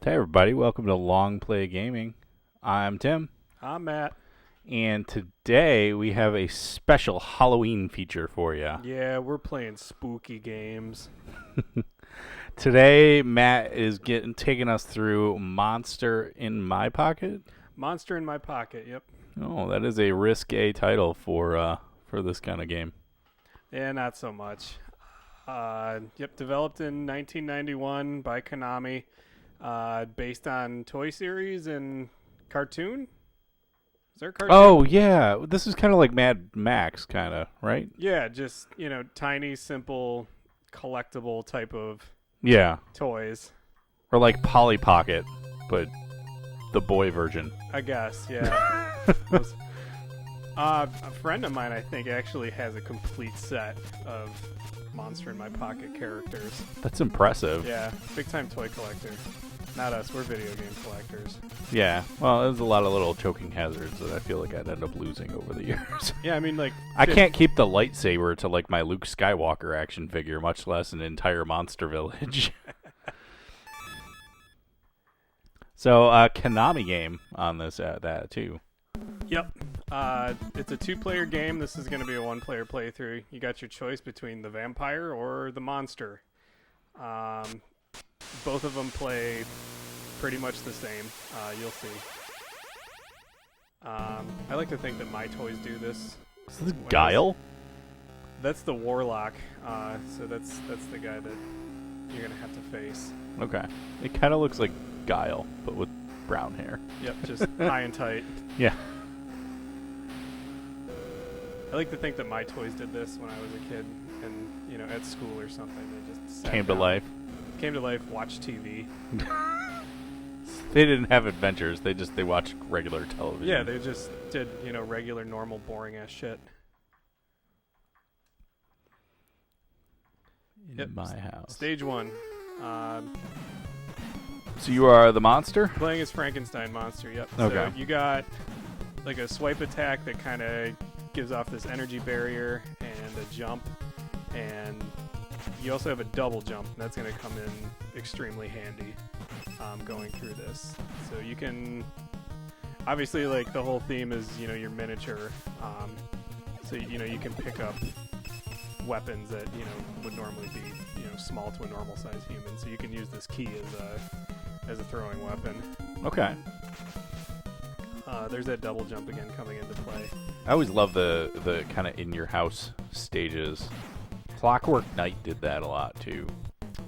Hey everybody, welcome to Long Play Gaming. I'm Tim, I'm Matt. and today we have a special Halloween feature for you. Yeah, we're playing spooky games. Today, Matt is taking us through Monster in My Pocket. Monster in My Pocket, yep. Oh, that is a risque title for this kind of game. Yeah, not so much. Developed in 1991 by Konami, based on Toy Series and cartoon. Is there a cartoon? Oh yeah, this is kind of like Mad Max, kind of, right? Yeah, just, tiny, simple, collectible type of Yeah, toys, or like Polly Pocket, but the boy version. I guess, yeah. Those- a friend of mine, I think, actually has a complete set of Monster in My Pocket characters. That's impressive. Yeah, big time toy collector. Not us, we're video game collectors. Yeah, well, there's a lot of little choking hazards that I feel like I'd end up losing over the years. Yeah, I mean, like, I can't keep the lightsaber to like my Luke Skywalker action figure, much less an entire monster village. So, Konami game on this that too. Yep. It's a two-player game. This is going to be a one-player playthrough. You got your choice between the vampire or the monster. Both of them play pretty much the same. You'll see. I like to think that my toys do this. Is this Guile? That's the warlock. So that's the guy that you're going to have to face. Okay. It kind of looks like Guile, but with brown hair. Yep, just high and tight. Yeah. I like to think that my toys did this when I was a kid and, at school or something. They just sat Came to down, life. Came to life, watched TV. They didn't have adventures. They watched regular television. Yeah, they just did, regular, normal, boring-ass shit. In my house. Stage 1. So you are the monster? Playing as Frankenstein monster, yep. Okay. So you got, like, a swipe attack that kind of gives off this energy barrier and a jump. And you also have a double jump, and that's going to come in extremely handy going through this. So you can, obviously, like, the whole theme is, your miniature. So, you can pick up weapons that, would normally be, small to a normal-sized human. So you can use this key as a throwing weapon. Okay. There's that double jump again coming into play. I always love the kind of in your house stages. Clockwork Knight did that a lot too.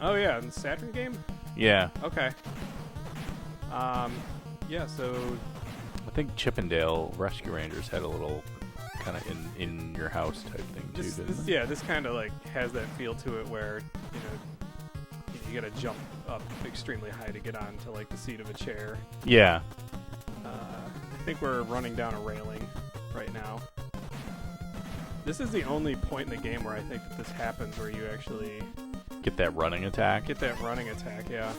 Oh yeah, in the Saturn game? Yeah. Okay. Yeah, so I think Chippendale Rescue Rangers had a little kind of in your house type thing too, didn't they? this kind of like has that feel to it where, you gotta jump up extremely high to get onto like the seat of a chair. Yeah. I think we're running down a railing right now. This is the only point in the game where I think that this happens, where you actually Get that running attack. get that running attack, yeah.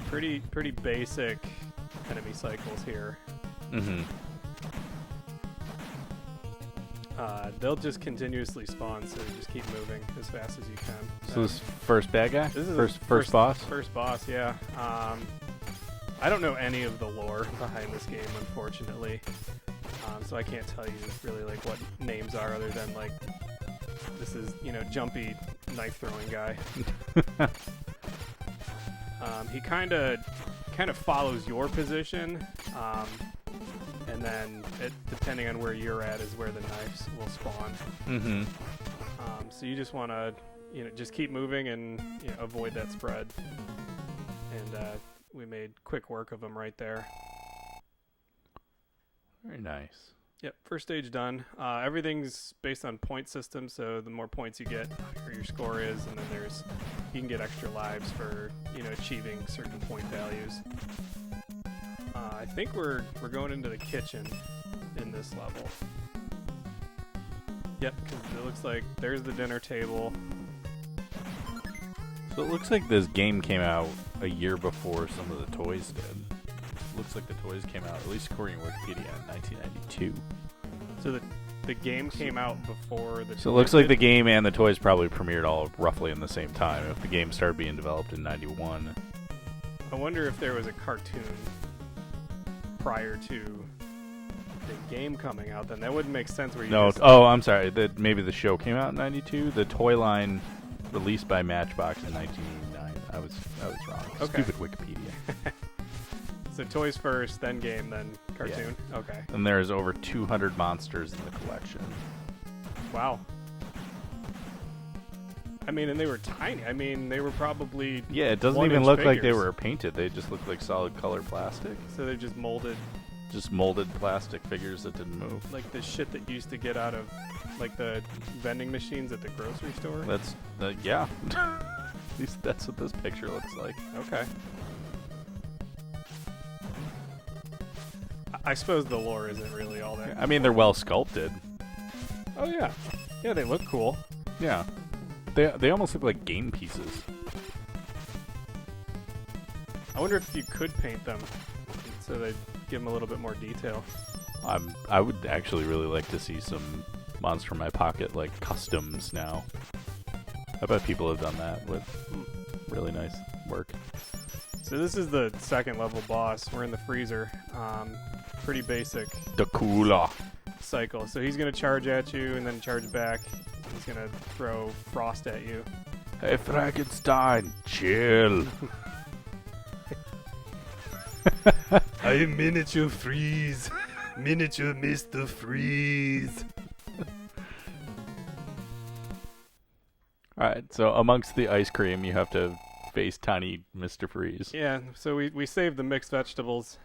Pretty basic enemy cycles here. Mm-hmm. They'll just continuously spawn, so you just keep moving as fast as you can. So this first bad guy? This is first boss? First boss, yeah. I don't know any of the lore behind this game, unfortunately. So I can't tell you really like what names are, other than like this is jumpy knife throwing guy. He kind of follows your position, and then depending on where you're at is where the knives will spawn. Mm-hmm. So you just want to just keep moving and avoid that spread. And we made quick work of them right there. Very nice. Yep, first stage done. Everything's based on point system, so the more points you get, the higher your score is, and then you can get extra lives for achieving certain point values. I think we're going into the kitchen in this level. Yep, because it looks like there's the dinner table. So it looks like this game came out a year before some of the toys did. Looks like the toys came out, at least according to Wikipedia, in 1992. So the game came out before the. So it looks like the game and the toys probably premiered all roughly in the same time. If the game started being developed in '91. I wonder if there was a cartoon prior to the game coming out. Then that wouldn't make sense. Where you No. just, Oh, I'm sorry. Maybe the show came out in '92. The toy line released by Matchbox in 1989. I was wrong. Okay. Stupid Wikipedia. So toys first, then game, then cartoon. Yeah. Okay. And there's over 200 monsters in the collection. Wow. I mean, and they were tiny. I mean, they were probably Yeah, it doesn't even look like they were painted. They just look like solid color plastic. So they're just molded. Just molded plastic figures that didn't move. Like the shit that used to get out of, like the vending machines at the grocery store. That's yeah. At least that's what this picture looks like. Okay. I suppose the lore isn't really all that. I mean, they're well sculpted. Oh yeah, yeah, they look cool. Yeah, they almost look like game pieces. I wonder if you could paint them, so they give them a little bit more detail. I would actually really like to see some Monster in My Pocket like customs now. I bet people have done that with really nice work. So this is the second level boss. We're in the freezer. Pretty basic. The cooler cycle. So he's gonna charge at you and then charge back. He's gonna throw frost at you. Hey Frankenstein, chill. I am miniature freeze. Miniature Mr. Freeze. Alright, so amongst the ice cream, you have to face tiny Mr. Freeze. Yeah, so we saved the mixed vegetables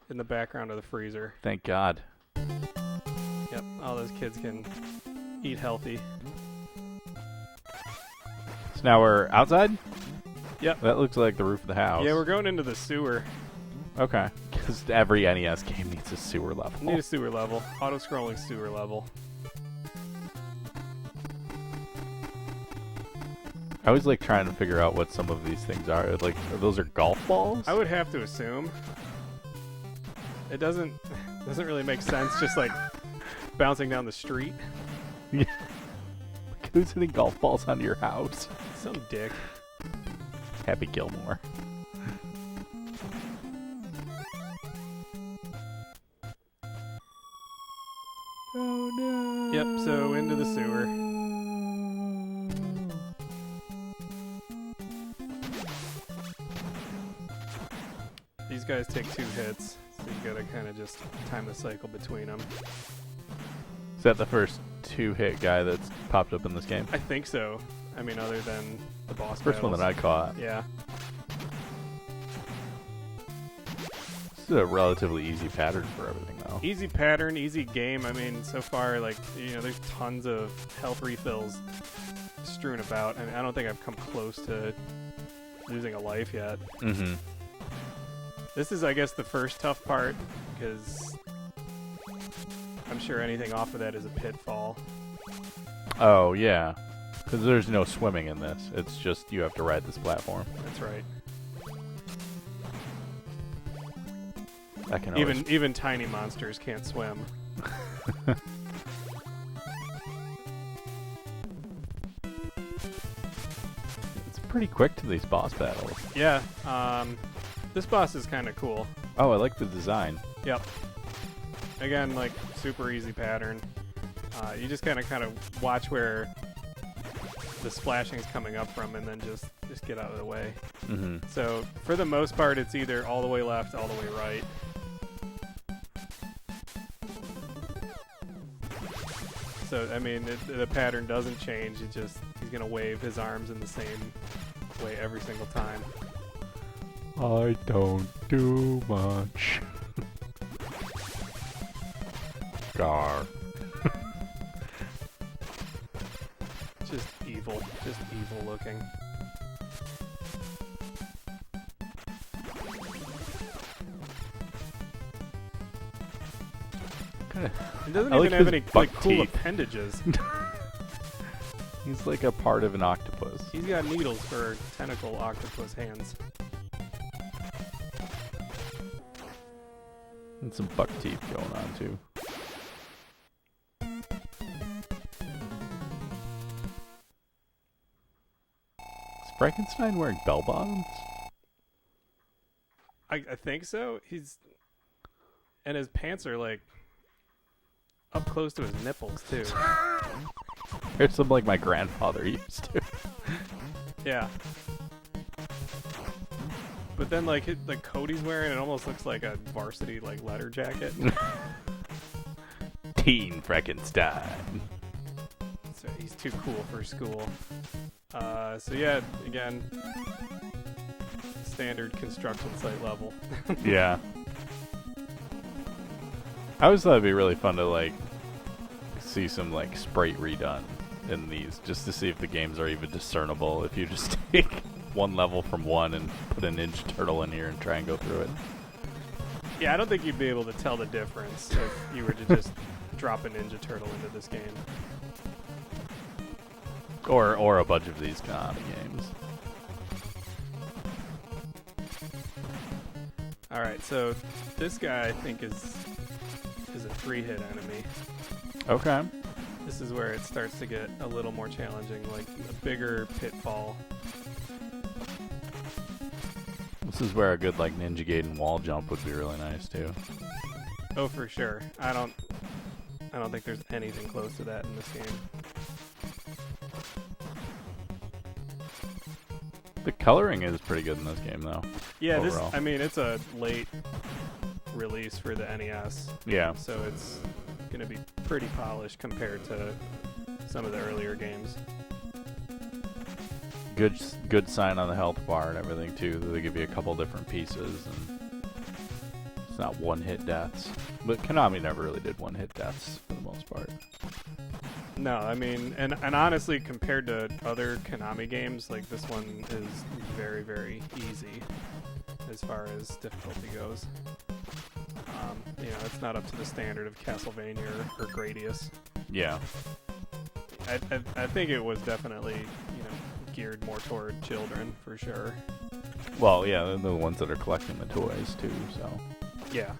in the background of the freezer. Thank God. Yep, all those kids can eat healthy. So now we're outside? Yep. That looks like the roof of the house. Yeah, we're going into the sewer. Okay. Because every NES game needs a sewer level. Need a sewer level. Auto-scrolling sewer level. I always like trying to figure out what some of these things are. Like, those are golf balls? I would have to assume. It doesn't really make sense just like bouncing down the street. Yeah. Like, who's hitting golf balls onto your house? Some dick. Happy Gilmore. Oh no. Yep, so into the sewer. These guys take 2 hits, so you gotta kind of just time the cycle between them. Is that the first 2-hit guy that's popped up in this game? I think so. I mean, other than the boss First one that I caught. Yeah. This is a relatively easy pattern for everything, though. Easy pattern, easy game. I mean, so far, like, you know, there's tons of health refills strewn about. I mean, I don't think I've come close to losing a life yet. Mm-hmm. This is, I guess, the first tough part, because I'm sure anything off of that is a pitfall. Oh, yeah. Because there's no swimming in this. It's just you have to ride this platform. That's right. I can Even tiny monsters can't swim. It's pretty quick to these boss battles. Yeah. This boss is kind of cool. Oh, I like the design. Yep. Again, like, super easy pattern. You just kind of watch where the splashing's coming up from, and then just get out of the way. Mm-hmm. So, for the most part, it's either all the way left, all the way right. So, I mean, the pattern doesn't change. It just, he's going to wave his arms in the same way every single time. I don't do much. Gar. Just evil looking. It doesn't even have any like cool appendages. He's like a part of an octopus. He's got needles for tentacle octopus hands. And some buck teeth going on too. Frankenstein wearing bell bottoms? I think so. And his pants are like up close to his nipples too. There's some like my grandfather used to. Yeah. But then like the coat he's wearing, it almost looks like a varsity like letter jacket. Teen Frankenstein. So he's too cool for school. So yeah, again, standard construction site level. Yeah. I always thought it'd be really fun to like see some like sprite redone in these, just to see if the games are even discernible. If you just take one level from one and put a Ninja Turtle in here and try and go through it. Yeah, I don't think you'd be able to tell the difference if you were to just drop a Ninja Turtle into this game. Or a bunch of these Konami games. Alright, so this guy I think is a 3-hit enemy. Okay. This is where it starts to get a little more challenging, like a bigger pitfall. This is where a good like Ninja Gaiden wall jump would be really nice too. Oh, for sure. I don't think there's anything close to that in this game. The coloring is pretty good in this game though. Yeah, overall. I mean, it's a late release for the NES. Yeah. So it's going to be pretty polished compared to some of the earlier games. Good sign on the health bar and everything too. They give you a couple different pieces, and it's not one-hit deaths. But Konami never really did one-hit deaths for the most part. No, I mean, and honestly, compared to other Konami games, like this one is very, very easy as far as difficulty goes. You know, it's not up to the standard of Castlevania or Gradius. Yeah. I think it was definitely, you know, geared more toward children for sure. Well, yeah, they're the ones that are collecting the toys too. So Yeah.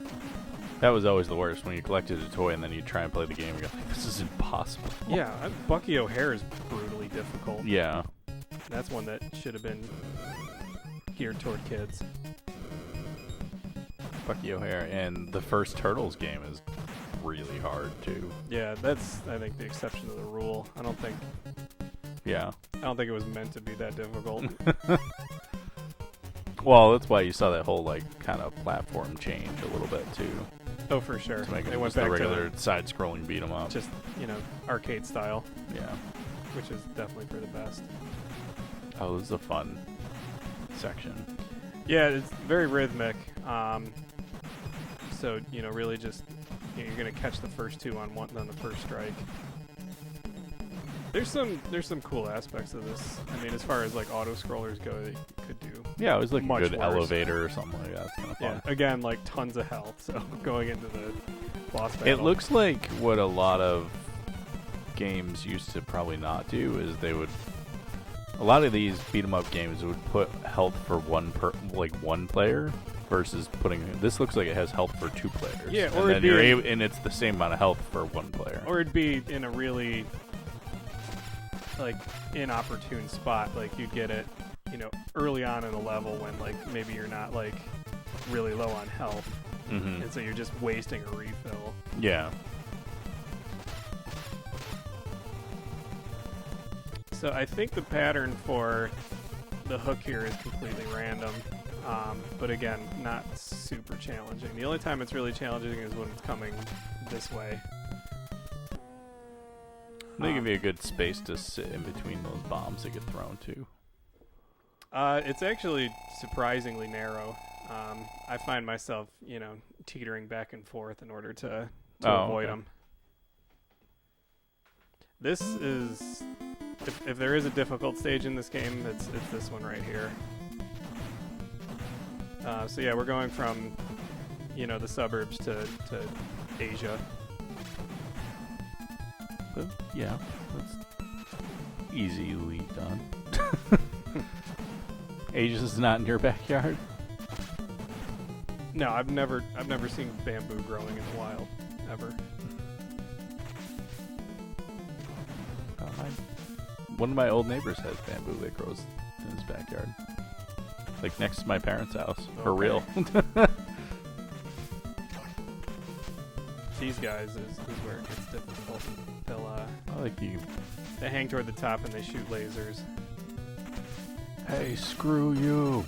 that was always the worst, when you collected a toy and then you try and play the game and you're like, this is impossible. Yeah, Bucky O'Hare is brutally difficult. Yeah. That's one that should have been geared toward kids. Bucky O'Hare, and the first Turtles game is really hard too. Yeah, that's, I think, the exception to the rule. I don't think it was meant to be that difficult. Well, that's why you saw that whole like kind of platform change a little bit too, Oh, for sure. to make They it went just a back regular side-scrolling beat 'em to up. just, you know, arcade style, Yeah. which is definitely for the best. Oh, this is a fun section. Yeah, it's very rhythmic. So, you know, really just, you know, you're going to catch the first two on the first strike. There's some cool aspects of this. I mean, as far as like auto scrollers go, that you could do. Yeah, it was like a Much good worse. elevator or something like that. It's kind of Yeah, fun. again, like tons of health. So going into the boss battle. It looks like what a lot of games used to probably not do is they would. A lot of these beat 'em up games would put health for one player versus putting. This looks like it has health for 2 players. Yeah, and or then it'd be you're in- able, and it's the same amount of health for 1 player. Or it'd be in a really like inopportune spot. Like you'd get it, you know, early on in the level when like maybe you're not like really low on health, Mm-hmm. and so you're just wasting a refill. Yeah. So I think the pattern for the hook here is completely random, but again, not super challenging. The only time it's really challenging is when it's coming this way. They give you a good space to sit in between those bombs that get thrown too. It's actually surprisingly narrow. I find myself, you know, teetering back and forth in order to avoid them. This is, if there is a difficult stage in this game, it's this one right here. So yeah, we're going from, you know, the suburbs to Asia. But yeah, that's easily done. Asia's not in your backyard. No, I've never seen bamboo growing in the wild, ever. One of my old neighbors has bamboo that grows in in his backyard. Like next to my parents' house. For Okay. real. These guys is where it gets difficult. They'll I like you. they hang toward the top and they shoot lasers. Hey, screw you.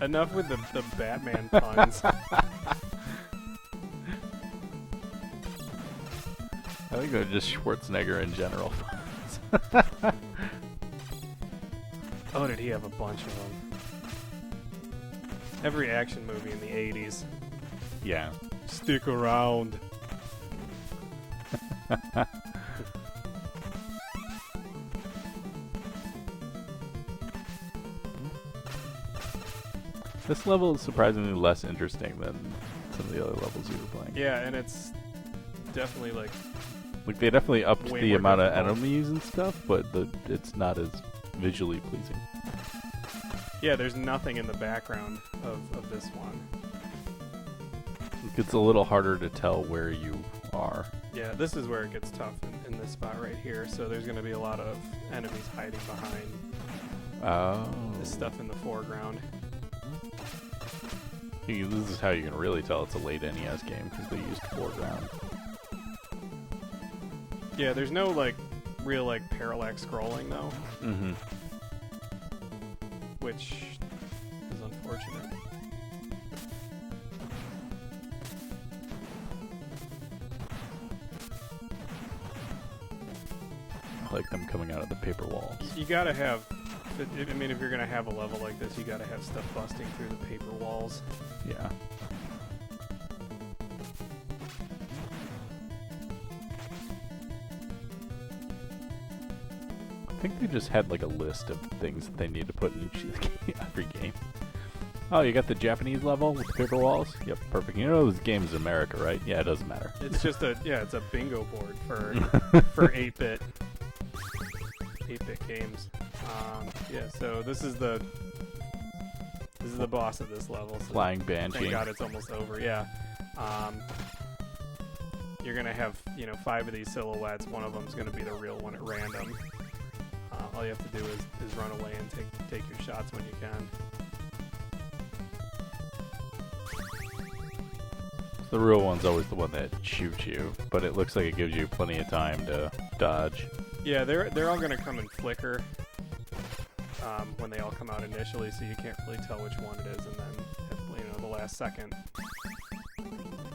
Enough with the Batman puns. I think they're just Schwarzenegger in general. Oh, did he have a bunch of them? Every action movie in the 80s. Yeah. Stick around. This level is surprisingly less interesting than some of the other levels you were playing. Yeah, and it's definitely like Like they definitely upped way the more amount of difficult. enemies and stuff, but it's not as visually pleasing. yeah, there's nothing in the background of this one. It's a little harder to tell where you are. Yeah, this is where it gets tough in this spot right here. So there's going to be a lot of enemies hiding behind Oh. this stuff in the foreground. This is how you can really tell it's a late NES game, because they used foreground. Yeah, there's no like real like parallax scrolling though, Mm-hmm. which is unfortunate. I like them coming out of the paper walls. You gotta have, I mean, if you're gonna have a level like this, you gotta have stuff busting through the paper walls. Yeah. I think they just had like a list of things that they need to put in every game. Oh, you got the Japanese level with the paper walls? Yep, perfect. You know this game is America, right? Yeah, it doesn't matter. It's just it's a bingo board for 8-bit games. Yeah, so this is the boss of this level. So Flying Banshee. thank God it's almost over. Yeah. You're gonna have 5 of these silhouettes. One of them's gonna be the real one at random. All you have to do is run away and take your shots when you can. The real one's always the one that shoots you, but it looks like it gives you plenty of time to dodge. Yeah, they're all gonna come and flicker when they all come out initially, so you can't really tell which one it is, and then at, the last second,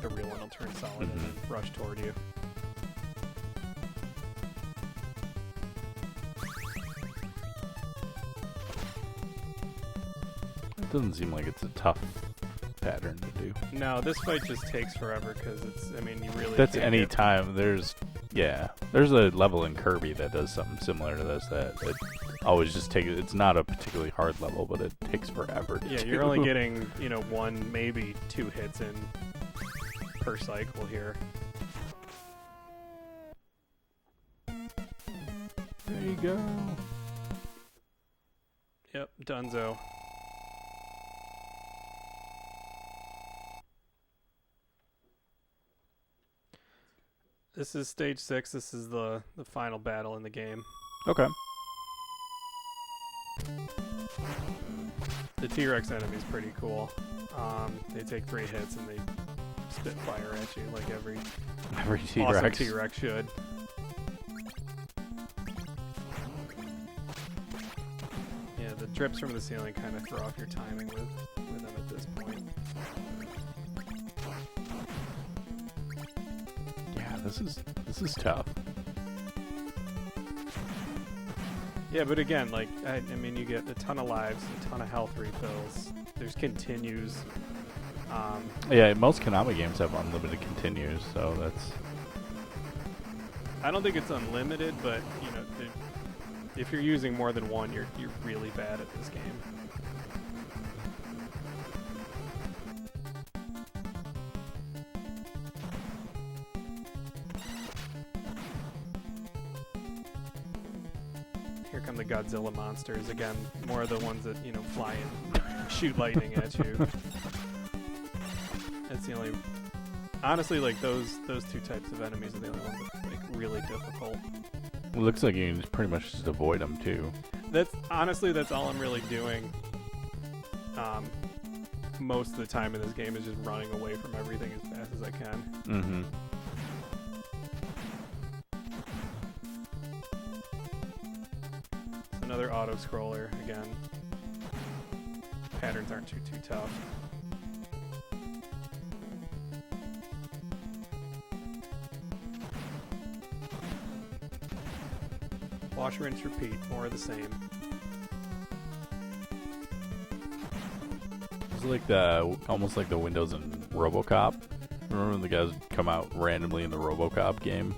the real one will turn solid and then rush toward you. It doesn't seem like it's a tough pattern to do. No, this fight just takes forever because you really. That's can't any get- time. There's a level in Kirby that does something similar to this that it always just takes. It's not a particularly hard level, but it takes forever to Yeah, do. you're only getting 1, maybe 2 hits in per cycle here. There you go. Yep, Dunzo. This is stage 6. This is the final battle in the game. Okay. The T-Rex enemy's pretty cool. They take 3 hits and they spit fire at you like every Every awesome T-Rex. T-Rex should. Yeah, the drips from the ceiling kind of throw off your timing with them at this point. Yeah, this is tough. Yeah, but again, you get a ton of lives, a ton of health refills. There's continues. Yeah, most Konami games have unlimited continues, so that's. I don't think it's unlimited, but if you're using more than one, you're really bad at this game. Here come the Godzilla monsters again. More of the ones that fly and shoot lightning at you. That's the only. Honestly, those 2 types of enemies are the only ones that really difficult. It looks like you can just pretty much just avoid them too. That's honestly, that's all I'm really doing. Most of the time in this game is just running away from everything as fast as I can. Mm-hmm. It's another auto scroller again. Patterns aren't too tough. Wash, rinse, repeat. More of the same. It's like the almost like the windows in RoboCop. Remember when the guys would come out randomly in the RoboCop game?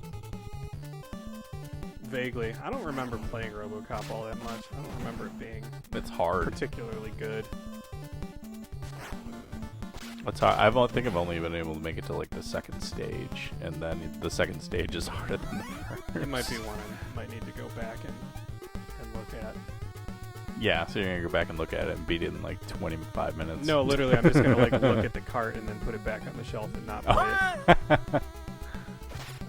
Vaguely. I don't remember playing RoboCop all that much. I don't remember it being It's hard. particularly good. It's hard. I think I've only been able to make it to like the second stage, and then the second stage is harder than the first. It might be one I might need to go back and look at. Yeah, so you're gonna go back and look at it and beat it in like 25 minutes. No, literally, I'm just gonna like look at the cart and then put it back on the shelf and not play it.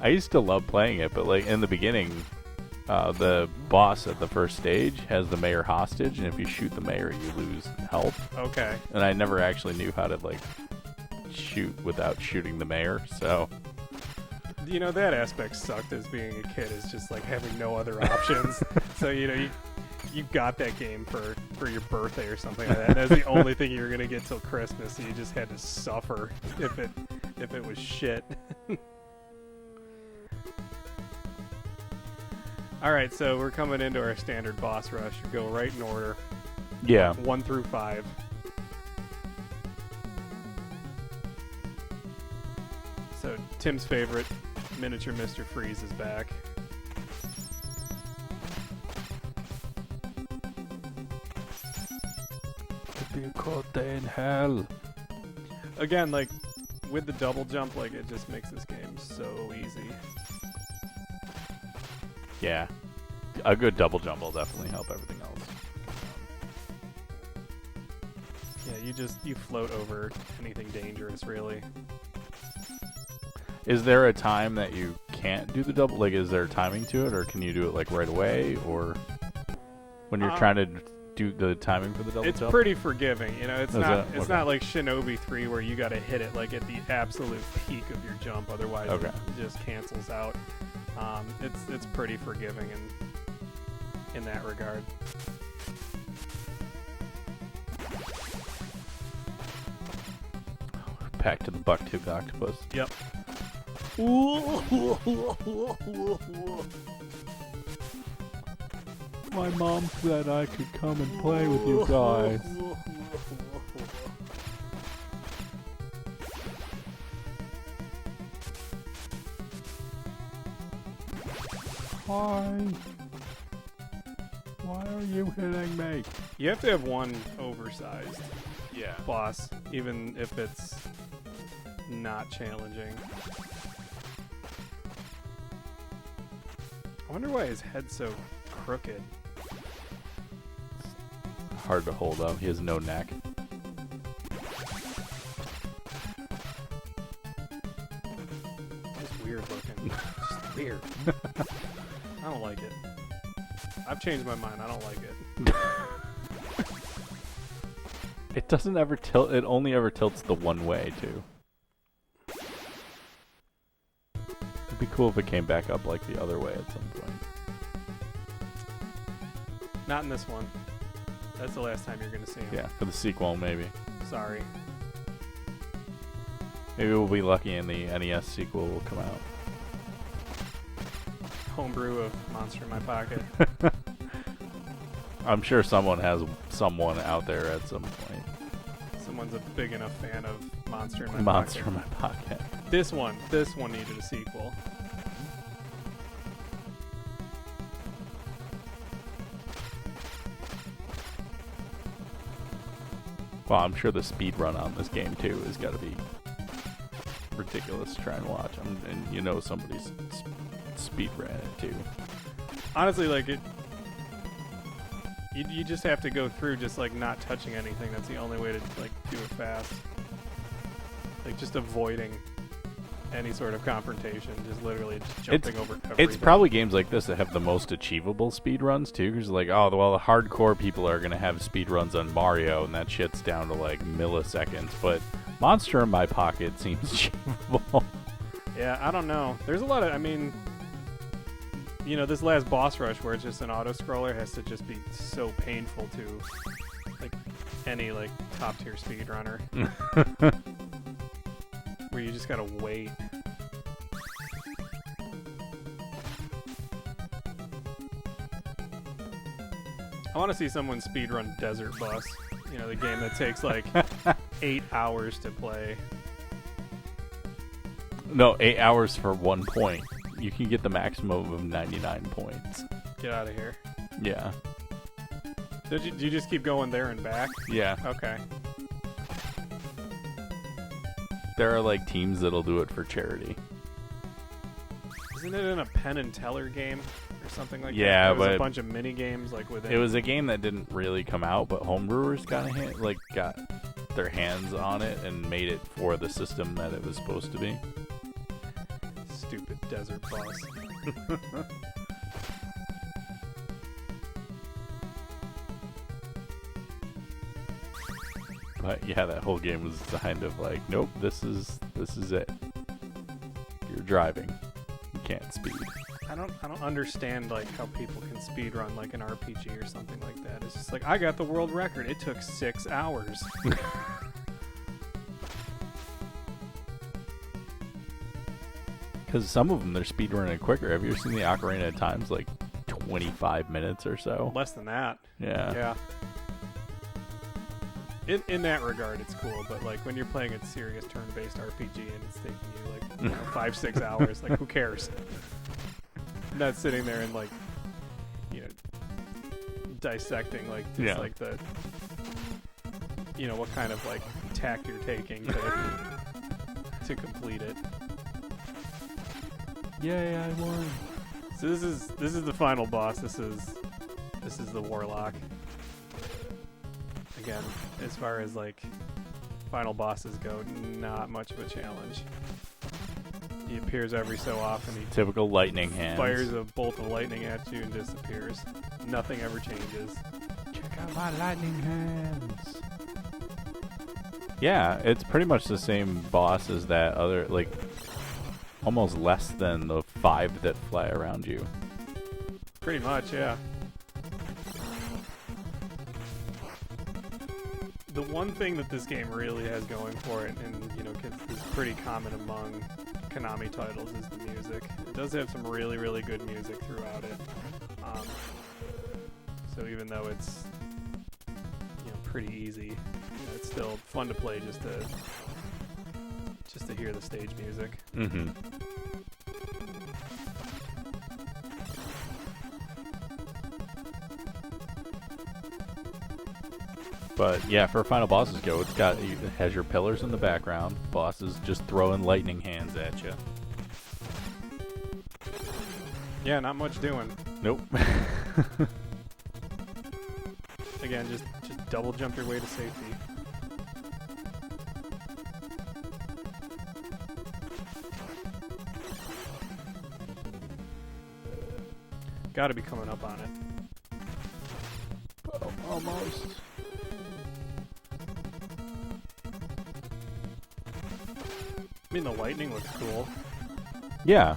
I used to love playing it, but like in the beginning, the boss at the first stage has the mayor hostage, and if you shoot the mayor, you lose health. Okay. And I never actually knew how to like shoot without shooting the mayor, so You know, that aspect sucked as being a kid, is just like having no other options. So, you know, you got that game for your birthday or something like that. And that's the only thing you were gonna get till Christmas, so you just had to suffer if it was shit. Alright, so we're coming into our standard boss rush. We go right in order. yeah. 1 through 5. So Tim's favorite, miniature Mr. Freeze, is back. Could be a cold day in hell. Again, like, with the double jump, like, it just makes this game so easy. Yeah. A good double jump will definitely help everything else. Yeah, you float over anything dangerous, really. Is there a time that you can't do the double? Like, is there timing to it, or can you do it like right away, or when you're trying to do the timing for the double It's jump? pretty forgiving, you know. It's Is not it? it's Okay. not like Shinobi 3 where you got to hit it like at the absolute peak of your jump, otherwise Okay. it just cancels out. It's pretty forgiving in that regard. Back to the buck-toothed octopus. Yep. My mom said I could come and play with you guys. Hi. Why are you hitting me? You have to have one oversized Yeah. boss, even if it's not challenging. I wonder why his head's so crooked. Hard to hold up. He has no neck. Just weird looking. Just weird. I don't like it. I've changed my mind. I don't like it. It doesn't ever tilt. It only ever tilts the one way, too. It'd be cool if it came back up like the other way at some point. Not in this one. That's the last time you're going to see him. Yeah, for the sequel, maybe. Sorry. Maybe we'll be lucky and the NES sequel will come out. Homebrew of Monster in My Pocket. I'm sure someone has someone out there at some point. Someone's a big enough fan of Monster in My Monster Pocket. in my pocket. This one needed a sequel. Well, I'm sure the speed run on this game too has got to be ridiculous to try and watch. And you know somebody's speed ran it too. Honestly, like it. You just have to go through just like not touching anything. That's the only way to like do it fast. Like just avoiding any sort of confrontation, just literally just jumping over everything. It's probably games like this that have the most achievable speed runs too, because like, oh, well, the hardcore people are gonna have speed runs on Mario, and that shit's down to like milliseconds. But Monster in My Pocket seems achievable. Yeah, I don't know. There's a lot of, I mean, you know, this last boss rush where it's just an auto scroller has to just be so painful to like any like top tier speedrunner. Where you just gotta wait. I want to see someone speedrun Desert Bus. You know, the game that takes like 8 hours to play. No, 8 hours for 1 point. You can get the maximum of 99 points. Get out of here. Yeah. Do you just keep going there and back? Yeah. Okay. There are like teams that'll do it for charity. Isn't it in a Penn and Teller game or something like that? Yeah, There was but a bunch of mini games like within. it was a game that didn't really come out, but homebrewers got their hands on it and made it for the system that it was supposed to be. Stupid Desert Bus. But yeah, that whole game was kind of like, nope, this is it. You're driving. You can't speed. I don't understand like how people can speedrun like an RPG or something like that. It's just like, I got the world record. It took 6 hours. Because some of them, they're speedrunning quicker. Have you ever seen the Ocarina of Time's like 25 minutes or so? Less than that. Yeah. Yeah. In that regard, it's cool, but like when you're playing a serious turn-based RPG and it's taking you like 5-6 hours, like who cares? I'm not sitting there and like, you know, dissecting like just like the, you know, what kind of like tack you're taking to complete it. Yay, I won. So this is the final boss. This is the Warlock. Again, as far as like final bosses go, not much of a challenge. He appears every so often. He Typical lightning hands. fires a bolt of lightning at you and disappears. Nothing ever changes. Check out my lightning hands. Yeah, it's pretty much the same boss as that other, like, almost less than the 5 that fly around you. Pretty much, yeah. The one thing that this game really has going for it, and you know, is pretty common among Konami titles, is the music. It does have some really, really good music throughout it. So even though it's, you know, pretty easy, you know, it's still fun to play just to hear the stage music. Mm-hmm. But yeah, for final bosses go, it has your pillars in the background. Bosses just throwing lightning hands at you. Yeah, not much doing. Nope. Again, just double jump your way to safety. Gotta be coming up on it. Oh, almost. I mean, the lightning looks cool. Yeah,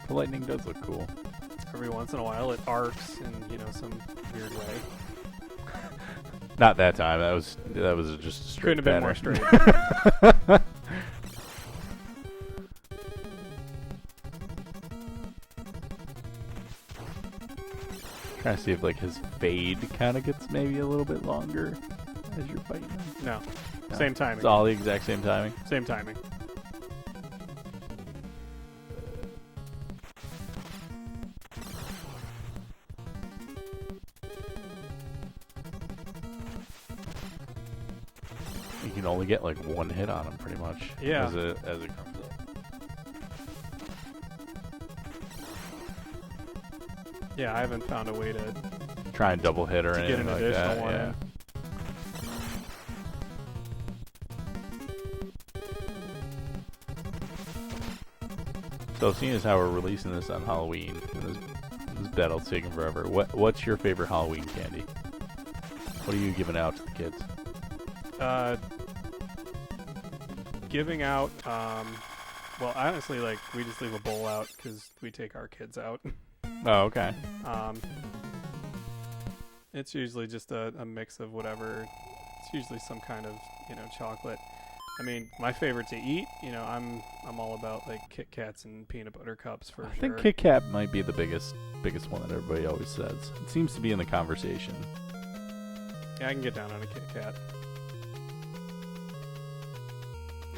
the lightning does look cool. Every once in a while, it arcs in, you know, some weird way. Not that time. That was just a straight. Couldn't have been more straight. Trying to see if like his fade kind of gets maybe a little bit longer as you're fighting him. No. No. Same timing. It's all the exact same timing. Same timing. You can only get like one hit on him pretty much. Yeah. As it comes up. Yeah, I haven't found a way to Try and double hit or get anything an like additional that. one Yeah. in. So seeing as how we're releasing this on Halloween, and this battle's taking forever. What's your favorite Halloween candy? What are you giving out to the kids? Giving out. Well, honestly, like we just leave a bowl out because we take our kids out. Oh, okay. It's usually just a mix of whatever. It's usually some kind of chocolate. I mean, my favorite to eat, I'm all about like Kit Kats and peanut butter cups for sure. I think Kit Kat might be the biggest one that everybody always says. It seems to be in the conversation. Yeah, I can get down on a Kit Kat.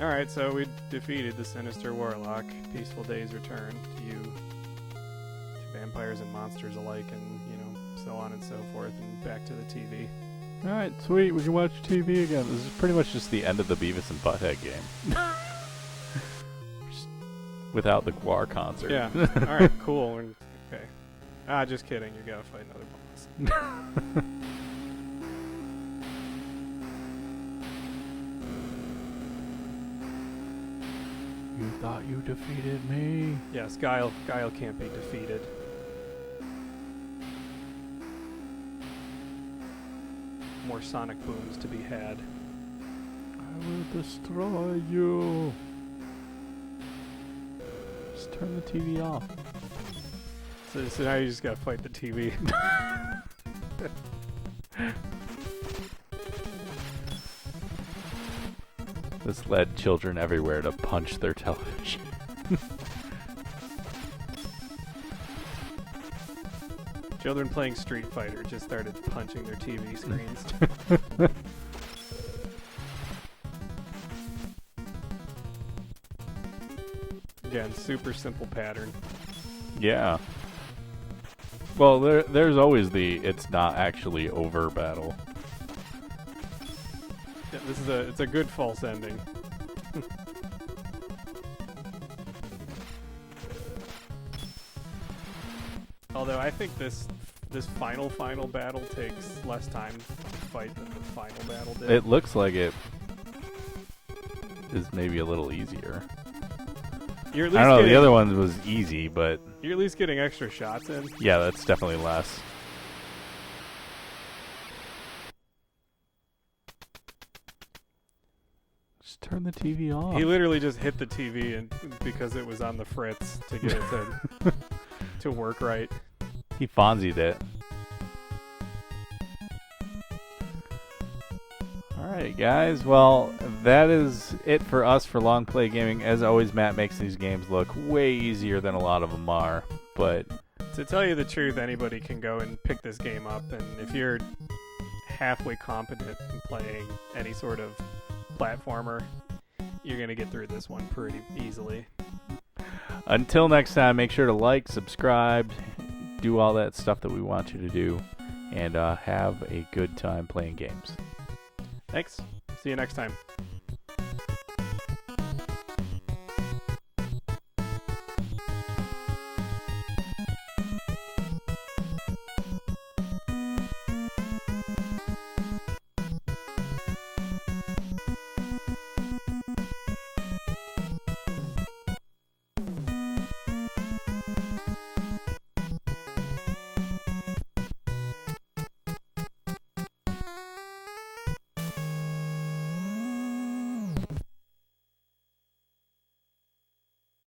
All right, so we defeated the Sinister Warlock. Peaceful days return to you, to vampires and monsters alike, and so on and so forth, and back to the TV. All right, sweet. We can watch TV again. This is pretty much just the end of the Beavis and Butthead game. Just without the Guar concert. Yeah. All right, cool. Okay. Just kidding. You gotta fight another boss. You thought you defeated me? Yes, Guile can't be defeated. More sonic booms to be had. I will destroy you. Just turn the TV off. So now you just gotta fight the TV. This led children everywhere to punch their television. Children playing Street Fighter just started punching their TV screens. Again, super simple pattern. Yeah. Well, there's always the it's not actually over battle. Yeah, it's a good false ending. Although I think this final battle takes less time to fight than the final battle did. It looks like it is maybe a little easier. You're at least I don't know, the other one was easy, but you're at least getting extra shots in. yeah, that's definitely less. Just turn the TV off. He literally just hit the TV and because it was on the fritz to get it to work right. He Fonzied it. Alright guys, well that is it for us for Long Play Gaming. As always, Matt makes these games look way easier than a lot of them are, but to tell you the truth, anybody can go and pick this game up, and if you're halfway competent in playing any sort of platformer, you're going to get through this one pretty easily. Until next time, make sure to like, subscribe, do all that stuff that we want you to do, and have a good time playing games. Thanks. See you next time.